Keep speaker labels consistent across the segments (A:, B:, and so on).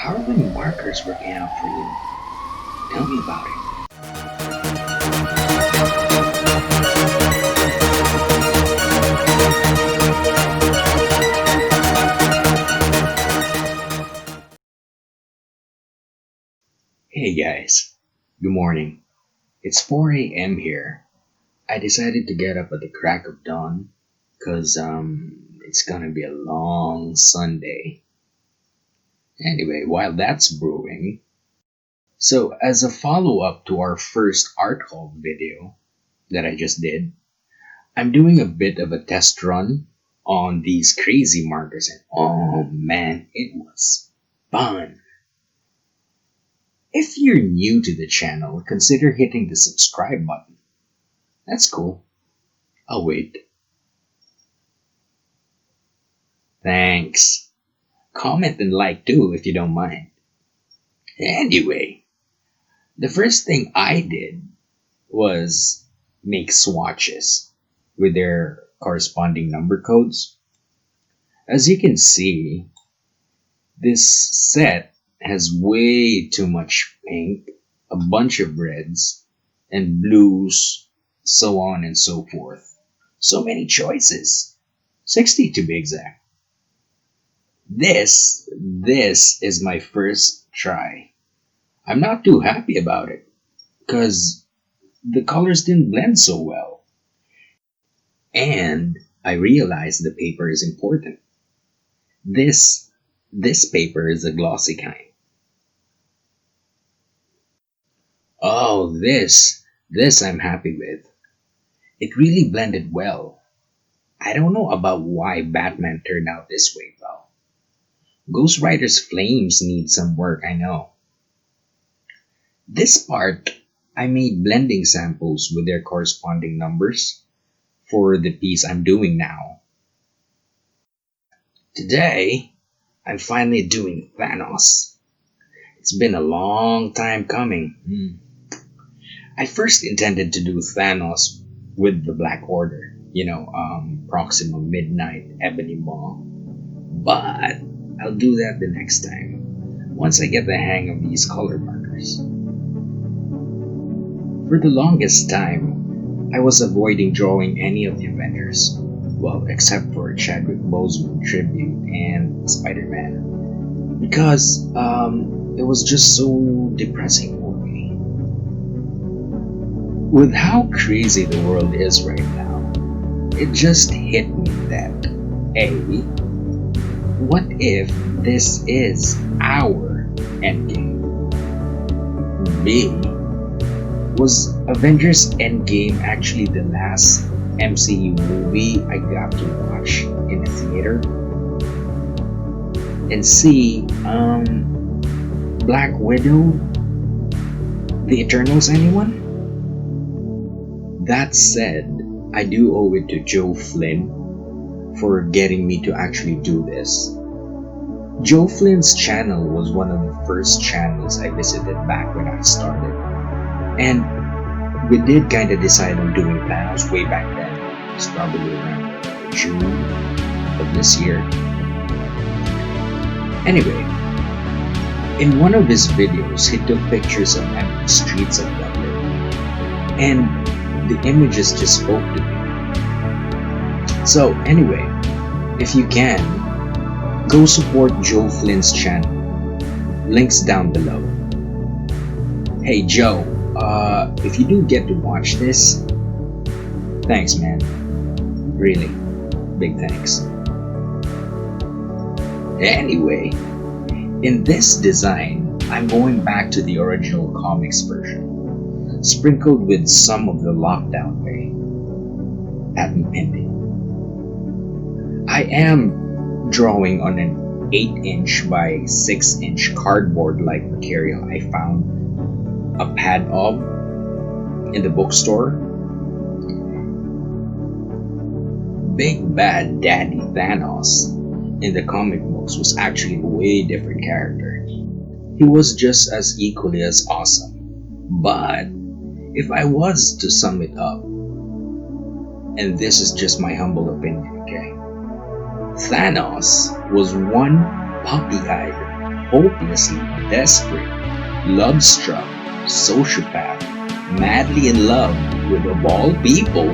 A: How are the markers working out for you? Tell me about it. Hey guys, good morning. It's 4 a.m. here. I decided to get up at the crack of dawn because it's gonna be a long Sunday. Anyway, while that's brewing, so as a follow-up to our first art haul video that I just did, I'm doing a bit of a test run on these crazy markers, and oh man, it was fun. If you're new to the channel, consider hitting the subscribe button. That's cool. I'll wait. Thanks. Comment and like too if you don't mind. Anyway, the first thing I did was make swatches with their corresponding number codes. As you can see, this set has way too much pink, a bunch of reds, and blues, so on and so forth. So many choices. 60 to be exact. This is my first try. I'm not too happy about it because the colors didn't blend so well. And I realized the paper is important. This paper is a glossy kind. Oh, this I'm happy with. It really blended well. I don't know about why Batman turned out this way though. Ghost Rider's flames need some work, I know. This part, I made blending samples with their corresponding numbers for the piece I'm doing now. Today, I'm finally doing Thanos. It's been a long time coming. I first intended to do Thanos with the Black Order, Proxima Midnight Ebony Maw. But I'll do that the next time, once I get the hang of these color markers. For the longest time, I was avoiding drawing any of the Avengers, well, except for Chadwick Boseman tribute and Spider-Man, because it was just so depressing for me. With how crazy the world is right now, it just hit me that A, what if this is our endgame? B, was Avengers Endgame actually the last MCU movie I got to watch in a theater? And C, Black Widow? The Eternals, anyone? That said, I do owe it to Joe Flynn for getting me to actually do this. Joe Flynn's channel was one of the first channels I visited back when I started. And we did kind of decide on doing Thanos way back then. It's probably around June of this year. Anyway, in one of his videos, he took pictures of empty streets of Dublin. And the images just spoke to me. So anyway, if you can, go support Joe Flynn's channel. Links down below. Hey Joe, if you do get to watch this, thanks man. Really, big thanks. Anyway, in this design, I'm going back to the original comics version, sprinkled with some of the lockdown way. Patent pending. I am drawing on an 8-inch by 6-inch cardboard-like material I found a pad of in the bookstore. Big Bad Daddy Thanos in the comic books was actually a way different character. He was just as equally as awesome. But if I was to sum it up, and this is just my humble opinion, okay? Thanos was one puppy-eyed, hopelessly desperate, love-struck, sociopath, madly in love with, of all people,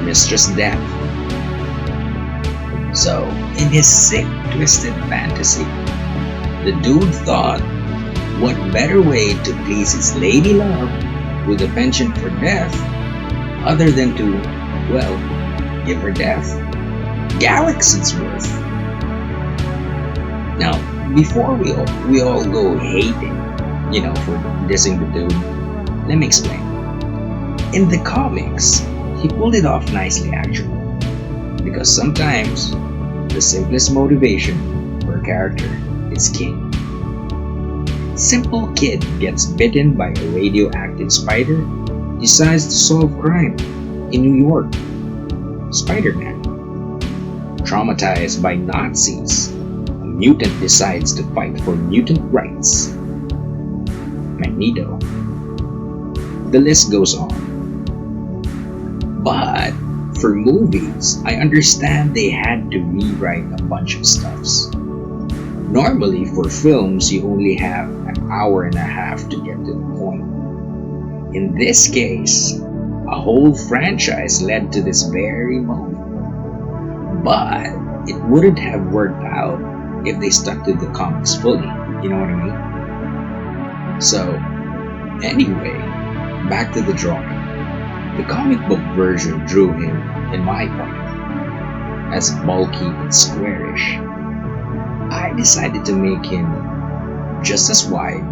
A: Mistress Death. So, in his sick, twisted fantasy, the dude thought, what better way to please his lady love with a penchant for death other than to, well, give her death? Galaxies worth. Now, before we all go hating, for dissing the dude, let me explain. In the comics, he pulled it off nicely actually. Because sometimes, the simplest motivation for a character is king. Simple kid gets bitten by a radioactive spider, decides to solve crime in New York. Spider-Man. Traumatized by Nazis, a mutant decides to fight for mutant rights. Magneto. The list goes on. But for movies, I understand they had to rewrite a bunch of stuffs. Normally, for films, you only have an hour and a half to get to the point. In this case, a whole franchise led to this very moment. But it wouldn't have worked out if they stuck to the comics fully, you know what I mean? So, anyway, back to the drawing. The comic book version drew him, in my point, as bulky and squarish. I decided to make him just as wide,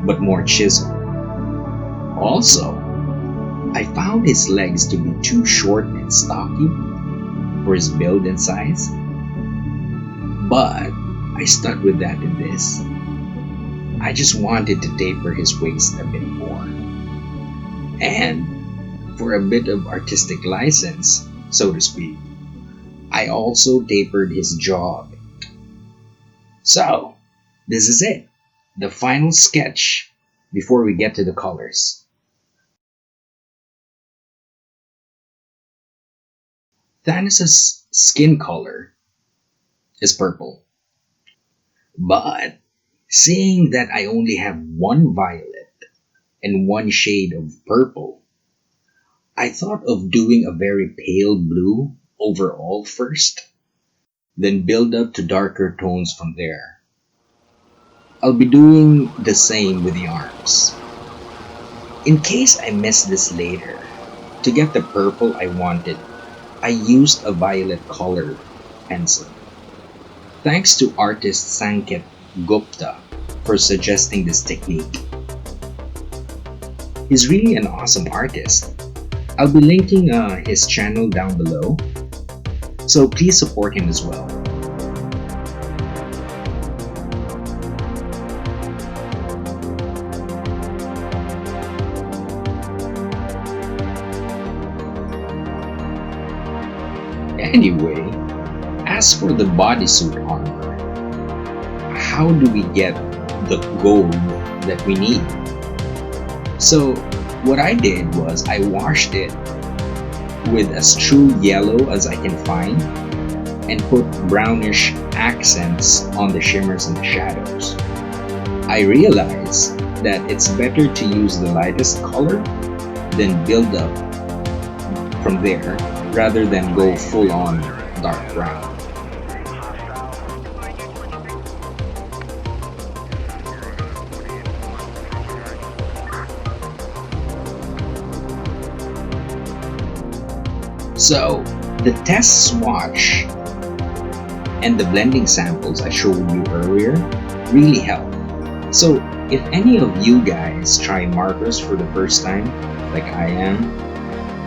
A: but more chiseled. Also, I found his legs to be too short and stocky for his build and size. But I stuck with that in this. I just wanted to taper his waist a bit more. And for a bit of artistic license, so to speak, I also tapered his jaw. So, this is it. The final sketch before we get to the colors. Thanos' skin color is purple. But seeing that I only have one violet and one shade of purple, I thought of doing a very pale blue overall first, then build up to darker tones from there. I'll be doing the same with the arms. In case I miss this later, to get the purple I wanted, I used a violet color pencil. Thanks to Artist Sanket Gupta for suggesting this technique. He's really an awesome artist. I'll be linking his channel down below, so please support him as well. Anyway, as for the bodysuit armor, how do we get the gold that we need? So what I did was I washed it with as true yellow as I can find and put brownish accents on the shimmers and the shadows. I realized that it's better to use the lightest color than build up from there rather than go full on dark brown. So, the test swatch and the blending samples I showed you earlier really help. So, if any of you guys try markers for the first time, like I am,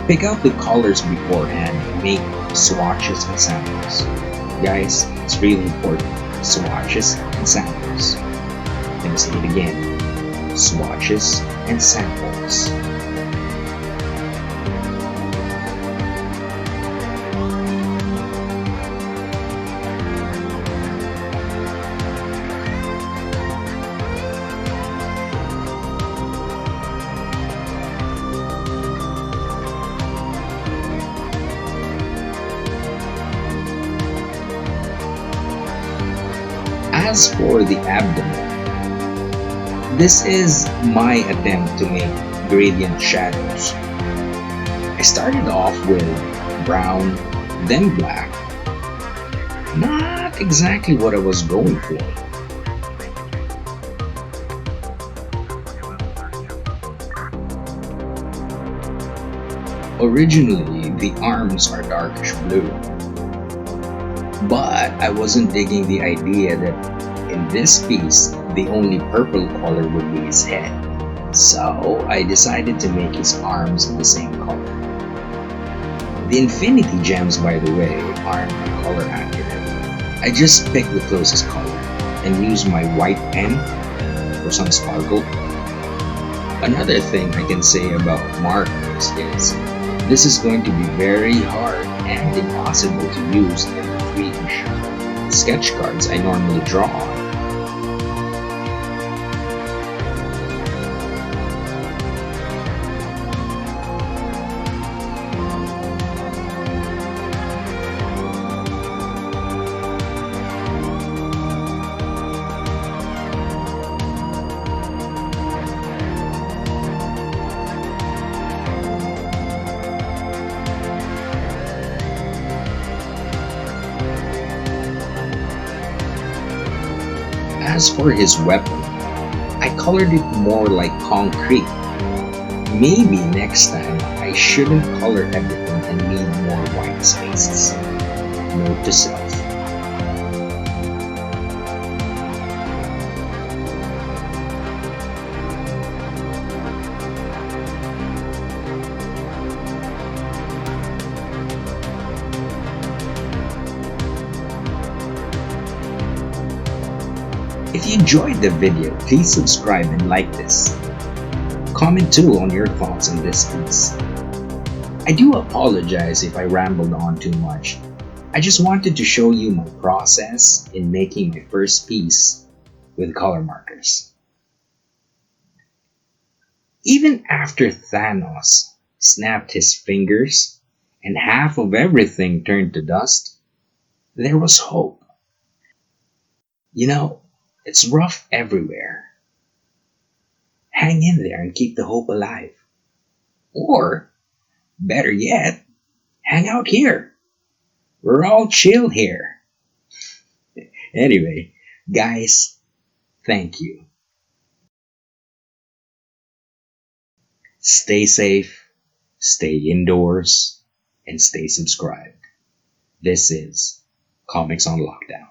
A: pick out the colors beforehand and make swatches and samples. Guys, it's really important. Swatches and samples. Let me say it again. Swatches and samples. As for the abdomen, this is my attempt to make gradient shadows. I started off with brown, then black. Not exactly what I was going for. Originally, the arms are darkish blue, but I wasn't digging the idea that in this piece, the only purple color would be his head. So I decided to make his arms the same color. The infinity gems, by the way, aren't color accurate. I just picked the closest color and used my white pen for some sparkle. Another thing I can say about markers is this is going to be very hard and impossible to use in the 3D sketch cards I normally draw on. As for his weapon, I colored it more like concrete. Maybe next time I shouldn't color everything and leave more white spaces. Note to self. If you enjoyed the video, please subscribe and like this. Comment too on your thoughts on this piece. I do apologize if I rambled on too much. I just wanted to show you my process in making my first piece with color markers. Even after Thanos snapped his fingers and half of everything turned to dust, there was hope. You know, it's rough everywhere. Hang in there and keep the hope alive. Or, better yet, hang out here. We're all chill here. Anyway, guys, thank you. Stay safe, stay indoors, and stay subscribed. This is Comics on Lockdown.